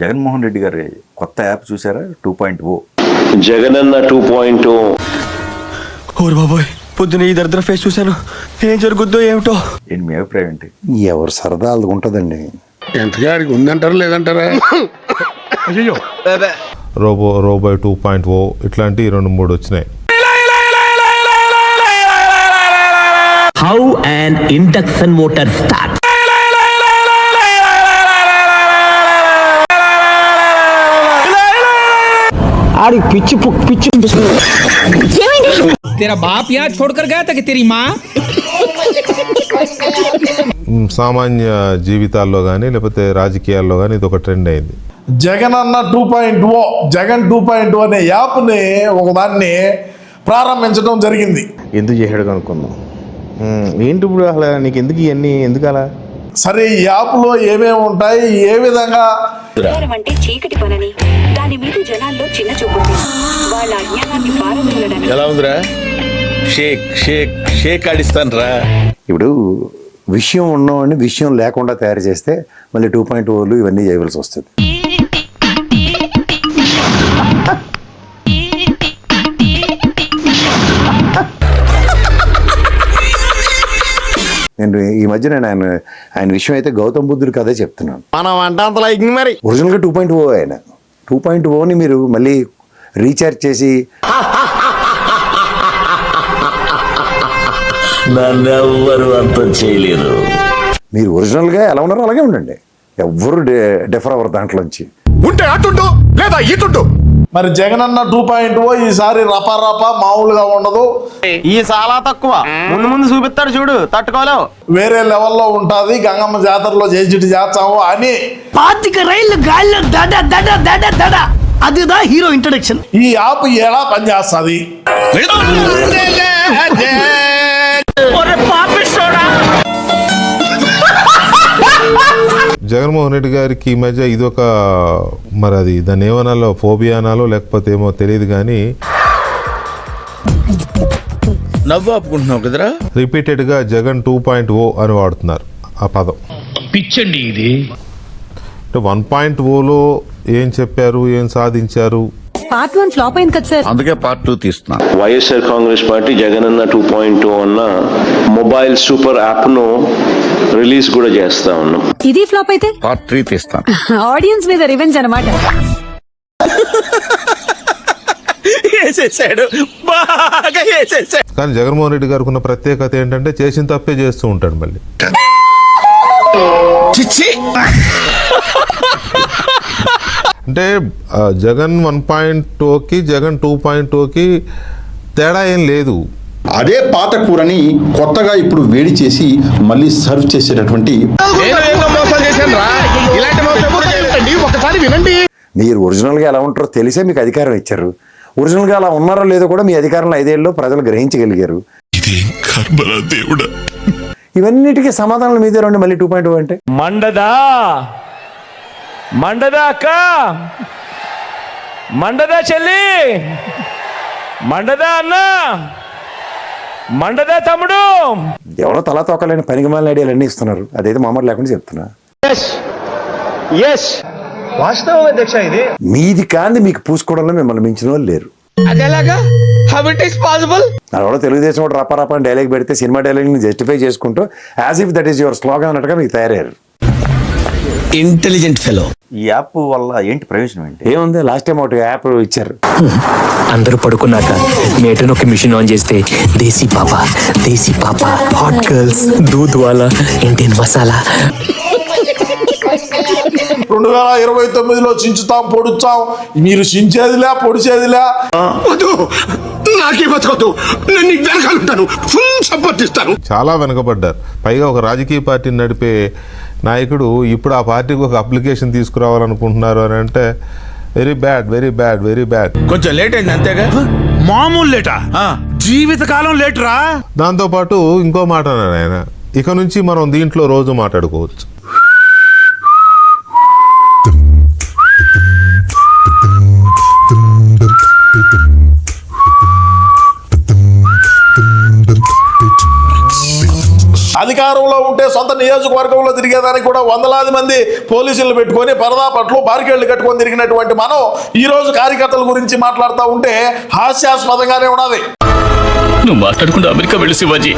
జగన్మోహన్ రెడ్డి గారి కొత్త యాప్ చూసారా 2.0? జగనన్న 2.0. ఓరు బాబోయ్, పొద్దున ఈ దరిద్ర ఫేస్ చూశాను, ఏం జరుగుద్దో ఏమిటో. ఏంటి మీ అభిప్రాయం ఏంటి? ఎవరు సరదా అది ఉంటుందండి. ఎంతగాడికి ఉందంటారా లేదంటారా? అయ్యో, రోబో 2.0 ఇట్లాంటి 2-3 వచ్చినాయి. How an induction motor starts. आड़ी पिच्ची तेरा बाप यहाँ छोड़कर गया था कि तेरी माँ? సామాన్య జీవితాల్లో కానీ లేకపోతే రాజకీయాల్లో కానీ ఇది ఒక ట్రెండ్ అయింది. జగనన్న 2.0, జగన్ 2.0 అనే యాప్ని ఒకదాన్ని ప్రారంభించడం జరిగింది. ఎందుకు చేసాడు కనుక్కుందాం. ఏంటి ఇప్పుడు అసలు నీకు ఎందుకు ఇవన్నీ, ఎందుకు అలా? సరే, ఈ యాప్లో ఏమేమి ఉంటాయి, ఏ విధంగా? అంటే చీకటి పనని, దాని మీద జనాల్లో చిన్న చూపు, వాళ్ళ అజ్ఞానాన్ని పారదోలడానికి. ఎలా ఉందిరా? షేక్ షేక్ షేక్ ఆడిస్తాను రా. ఇప్పుడు విషయం ఉన్నవాడిని విషయం లేకుండా తయారు చేస్తే మళ్ళీ 2.0లు ఇవన్నీ చేయవలసి వస్తుంది. నేను ఈ మధ్య ఆయన విషయం అయితే గౌతమ్ బుద్ధుడి కథే చెప్తున్నాను. మనం అంటే అంత లైకింగ్ మరి. ఒరిజినల్గా 2.0 ఆయన 2.0ని మీరు మళ్ళీ రీఛార్జ్ చేసి నన్నెవ్వరు అంతం చేయలేరు. మీరు ఒరిజినల్గా ఎలా ఉన్నారో అలాగే ఉండండి, ఎవ్వరు డిఫర్ అవ్వరు దాంట్లోంచి. ఉంటే అటుండు లేదా ఇటుండు. మరి జగనన్న 2.0 ఈసారి రపా మామూలుగా ఉండదు. ఈ చాలా తక్కువ, ముందు చూపిస్తాడు చూడు, తట్టుకోలేవు. వేరే లెవెల్లో ఉంటుంది. గంగమ్మ జాతరలో చేస్తాము అని 25 రైళ్లు గాల్లో దడ దడ దడ దడ, అదిదా హీరో ఇంట్రడక్షన్. ఈ యాప్ ఎలా పనిచేస్తుంది? జగన్మోహన్ రెడ్డి గారికి ఈ మధ్య ఇదొక, మరి అది దాన్ని ఏమనాలో, ఫోబియా అనాలో లేకపోతే ఏమో తెలియదు కానీ నవ్వు ఆపుకుంటున్నావు కదరా. రిపీటెడ్గా జగన్ 2.0 అని వాడుతున్నారు ఆ పదం. పిచ్చండి ఇది. 1.0లో ఏం చెప్పారు, ఏం సాధించారు? పార్ట్ 1 ఫ్లాప్ అయింది కదా సార్, అందుకే పార్ట్ 2 తీస్తున్నా. వైఎస్ఆర్ కాంగ్రెస్ పార్టీ జగనన్న 2.0 అన్న మొబైల్ సూపర్ యాప్ ను రిలీజ్ కూడా చేస్తా ఉన్నాం. ఇది ఫ్లాప్ అయితే పార్ట్ 3 తీస్తాను. ఆడియన్స్ మీద రివెంజ్ అన్నమాట. బాగా వేసేసాడు. కానీ జగన్మోహన్ రెడ్డి గారికి ఉన్న ప్రత్యేకత ఏంటంటే చేసిన తప్పే చేస్తూ ఉంటాడు మళ్ళీ. అంటే జగన్ 1.0కి జగన్ 2.0కి తేడా ఏం లేదు. అదే పాత కూరని కొత్తగా ఇప్పుడు వేడి చేసి మళ్ళీ సర్వ్ చేసేటటువంటి. ఒకసారి వినండి. మీరు ఒరిజినల్గా ఎలా ఉంటారో తెలిసే మీకు అధికారం ఇచ్చారు. ఒరిజినల్గా అలా ఉన్నారో లేదో కూడా మీ అధికారంలో 5 ఏళ్ళలో ప్రజలు గ్రహించగలిగారు. ఇవన్నిటికీ సమాధానాలు మీదే రండి. మళ్ళీ 2.0 అంటే మండదా అక్క, మండదా చెల్లి, మండదా అన్న, మండదా తమ్ముడు. ఎవరో తలా తోకలేని పనికిమాలిన ఐడియాలు అన్నీ ఇస్తున్నారు. అదైతే మామూలు లేకుండా చెప్తున్నా. వాస్తవం అధ్యక్ష, ఇది మీది కాంది మీకు పూసుకోవడంలో మిమ్మల్ని మించిన వాళ్ళు లేరు. అదేలాగా? How it is possible? అలా తెలుగుదేశం వాడు రపా అని డైలాగ్ పెడితే సినిమా డైలాగ్ని జస్టిఫై చేసుకుంటూ as if that is your slogan అన్నట్టుగా మీకు తయారయ్యారు. Intelligent fellow. ఈ యాప్ వల్ల ఏంటి ప్రయోజనం ఏంటి? ఏముంది, లాస్ట్ టైం ఒకటి యాప్ ఇచ్చారు. అందరూ పడుకున్నాక మేటను ఒక మిషన్ ఆన్ చేస్తే దేశీ పాప, హాట్ గర్ల్స్, దూద్ వాలా, ఇండియన్ మసాలా. 2029లో చించుతాం, పొడుచాం. మీరు చించేదిలే, పొడిచేదిలే. నాకే బతకదు, నేను నీకు వెనకాలంటాను, ఫుల్ సపోర్ట్ ఇస్తాను. చాలా వెనకబడ్డారు. పైగా ఒక రాజకీయ పార్టీని నడిపే నాయకుడు ఇప్పుడు ఆ పార్టీకి ఒక అప్లికేషన్ తీసుకురావాలనుకుంటున్నారు అని అంటే వెరీ బ్యాడ్. కొంచెం లేట్ అయింది అంతేగా. మామూలు లేటా? జీవితకాలం లేటరా. దాంతోపాటు ఇంకో మాట అన్నాడు ఆయన, ఇక నుంచి మనం దీంట్లో రోజు మాట్లాడుకోవచ్చు. అధికారంలో ఉంటే సొంత నియోజకవర్గంలో తిరిగేదానికి కూడా వందలాది మంది పోలీసులు పెట్టుకొని పరదా పట్లు బారికేళ్లు కట్టుకొని తిరిగినటువంటి మనం ఈ రోజు కార్యకర్తల గురించి మాట్లాడుతూ ఉంటే హాస్యాస్పదంగానే ఉన్నది. నువ్వు మాట్లాడకుండా అమెరికా వెళ్ళి శివాజీ